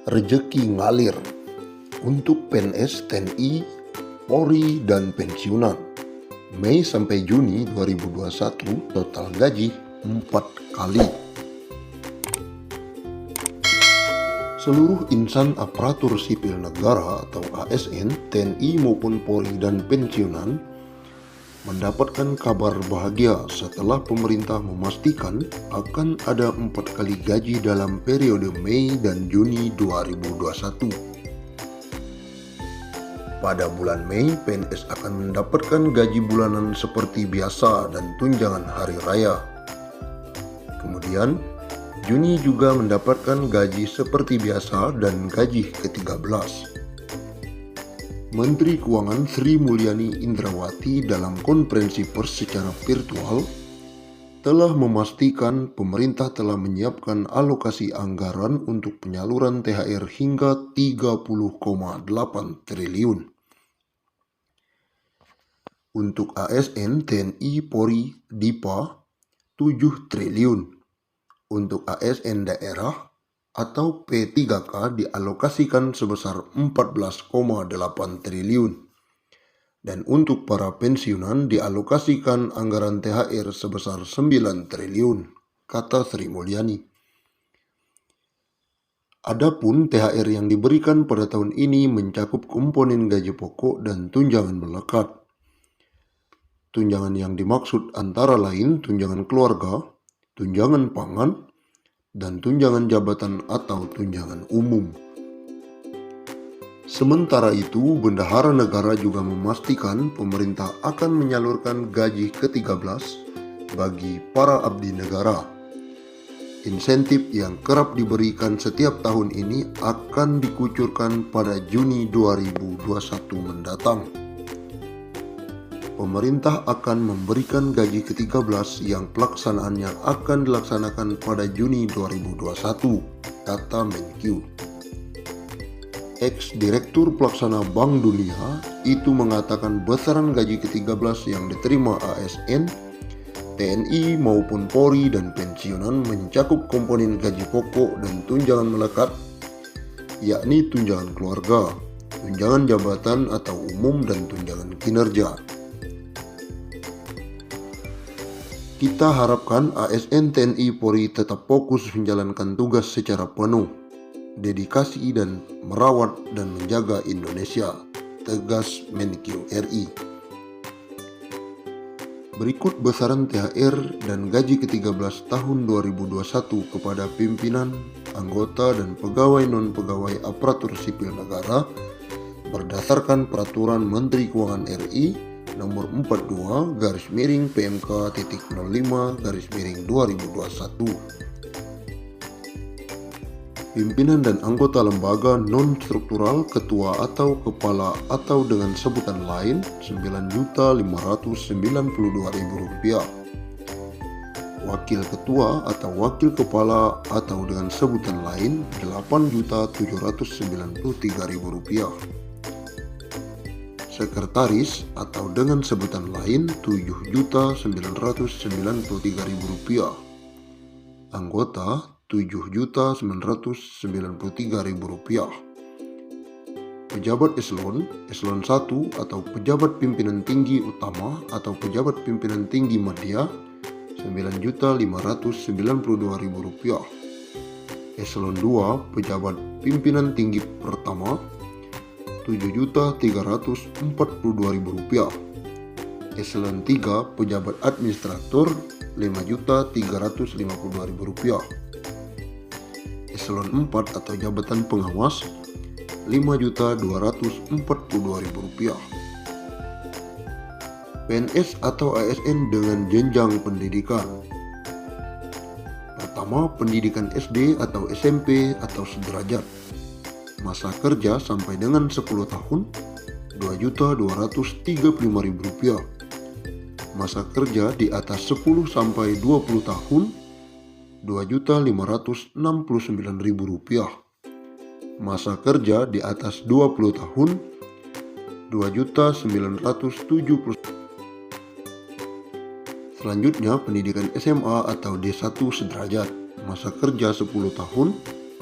Rezeki ngalir untuk PNS, TNI, Polri, dan pensiunan. Mei sampai Juni 2021 total gaji 4 kali. Seluruh insan aparatur sipil negara atau ASN, TNI maupun Polri dan pensiunan mendapatkan kabar bahagia setelah pemerintah memastikan akan ada 4 kali gaji dalam periode Mei dan Juni 2021. Pada bulan Mei, PNS akan mendapatkan gaji bulanan seperti biasa dan tunjangan hari raya. Kemudian, Juni juga mendapatkan gaji seperti biasa dan gaji ke-13. Menteri Keuangan Sri Mulyani Indrawati dalam konferensi pers secara virtual telah memastikan pemerintah telah menyiapkan alokasi anggaran untuk penyaluran THR hingga 30,8 triliun. Untuk ASN, TNI, Polri, DIPA 7 triliun. Untuk ASN daerah atau P3K dialokasikan sebesar 14,8 triliun. Dan untuk para pensiunan dialokasikan anggaran THR sebesar 9 triliun, kata Sri Mulyani. Adapun THR yang diberikan pada tahun ini mencakup komponen gaji pokok dan tunjangan melekat. Tunjangan yang dimaksud antara lain tunjangan keluarga, tunjangan pangan, dan tunjangan jabatan atau tunjangan umum. Sementara itu, Bendahara Negara juga memastikan pemerintah akan menyalurkan gaji ke-13 bagi para abdi negara. Insentif yang kerap diberikan setiap tahun ini akan dikucurkan pada Juni 2021 mendatang. Pemerintah akan memberikan gaji ke-13 yang pelaksanaannya akan dilaksanakan pada Juni 2021, kata Menkyu. Ex-Direktur Pelaksana Bank Dunia itu mengatakan besaran gaji ke-13 yang diterima ASN, TNI maupun Polri dan pensiunan mencakup komponen gaji pokok dan tunjangan melekat, yakni tunjangan keluarga, tunjangan jabatan atau umum dan tunjangan kinerja. Kita harapkan ASN, TNI, Polri tetap fokus menjalankan tugas secara penuh, dedikasi dan merawat dan menjaga Indonesia, tegas Menkyu RI. Berikut besaran THR dan gaji ke-13 tahun 2021 kepada pimpinan, anggota, dan pegawai non-pegawai aparatur sipil negara berdasarkan Peraturan Menteri Keuangan RI Nomor 42/PMK.05/2021. Pimpinan dan anggota lembaga non-struktural, ketua atau kepala atau dengan sebutan lain Rp9.592.000. Wakil ketua atau wakil kepala atau dengan sebutan lain Rp8.793.000. Sekretaris atau dengan sebutan lain Rp7.993.000. Anggota Rp7.993.000. Pejabat eselon 1 atau pejabat pimpinan tinggi utama atau pejabat pimpinan tinggi media Rp9.592.000. Eselon 2 pejabat pimpinan tinggi pertama Rp7.342.000. Eselon 3 pejabat administrator Rp5.352.000. Eselon 4 atau jabatan pengawas Rp5.242.000. PNS atau ASN dengan jenjang pendidikan. Pertama, pendidikan SD atau SMP atau sederajat. Masa kerja sampai dengan 10 tahun Rp2.235.000. Masa kerja di atas 10 sampai 20 tahun Rp2.569.000. Masa kerja di atas 20 tahun Rp2.970. Selanjutnya pendidikan SMA atau D1 sederajat. Masa kerja 10 tahun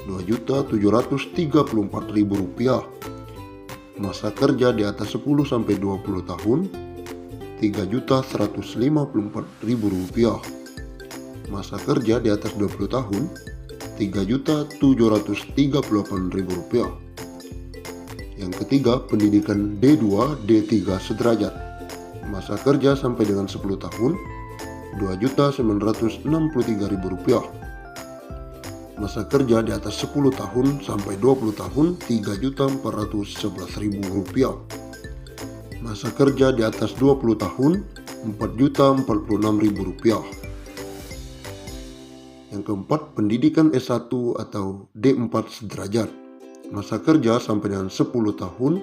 Rp2.734.000. Masa kerja di atas 10-20 tahun Rp3.154.000. Masa kerja di atas 20 tahun Rp3.738.000. Yang ketiga, pendidikan D2, D3 sederajat. Masa kerja sampai dengan 10 tahun Rp2.963.000. Masa kerja di atas 10 tahun sampai 20 tahun Rp3.411.000. Masa kerja di atas 20 tahun Rp4.046.000. Yang keempat, pendidikan S1 atau D4 sederajat. Masa kerja sampai dengan 10 tahun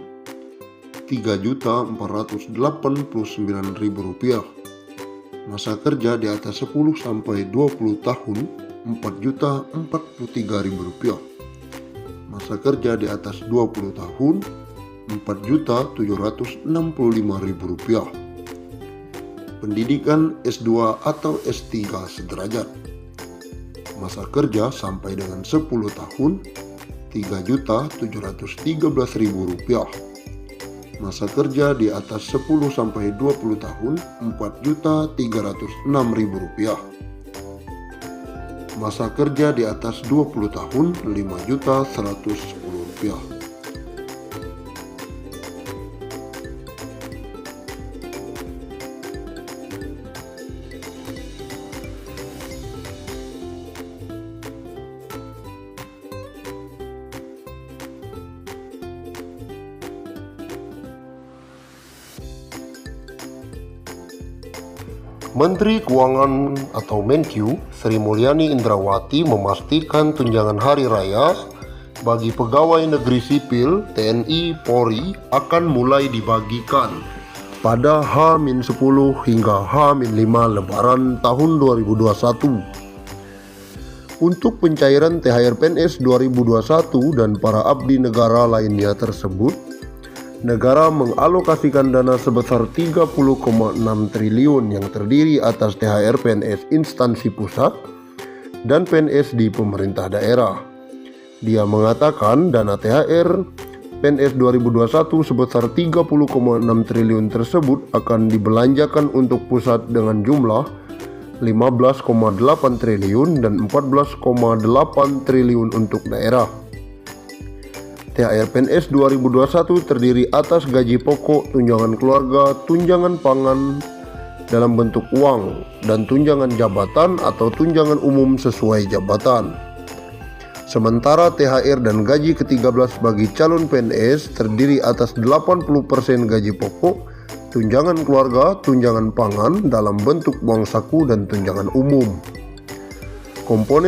Rp3.489.000. Masa kerja di atas 10 sampai 20 tahun Rp4.043.000. Masa kerja di atas 20 tahun Rp4.765.000. Pendidikan S2 atau S3 sederajat. Masa kerja sampai dengan 10 tahun Rp3.713.000. Masa kerja di atas 10 sampai 20 tahun Rp4.306.000. Masa kerja di atas 20 tahun Rp5.110.000. Menteri Keuangan atau Menkyu Sri Mulyani Indrawati memastikan tunjangan hari raya bagi pegawai negeri sipil TNI Polri akan mulai dibagikan pada H-10 hingga H-5 Lebaran tahun 2021. Untuk pencairan THR PNS 2021 dan para abdi negara lainnya tersebut, negara mengalokasikan dana sebesar 30,6 triliun yang terdiri atas THR PNS instansi pusat dan PNS di pemerintah daerah. Dia mengatakan dana THR PNS 2021 sebesar 30,6 triliun tersebut akan dibelanjakan untuk pusat dengan jumlah 15,8 triliun dan 14,8 triliun untuk daerah. THR PNS 2021 terdiri atas gaji pokok, tunjangan keluarga, tunjangan pangan dalam bentuk uang, dan tunjangan jabatan atau tunjangan umum sesuai jabatan. Sementara THR dan gaji ke-13 bagi calon PNS terdiri atas 80% gaji pokok, tunjangan keluarga, tunjangan pangan dalam bentuk uang saku, dan tunjangan umum. Komponen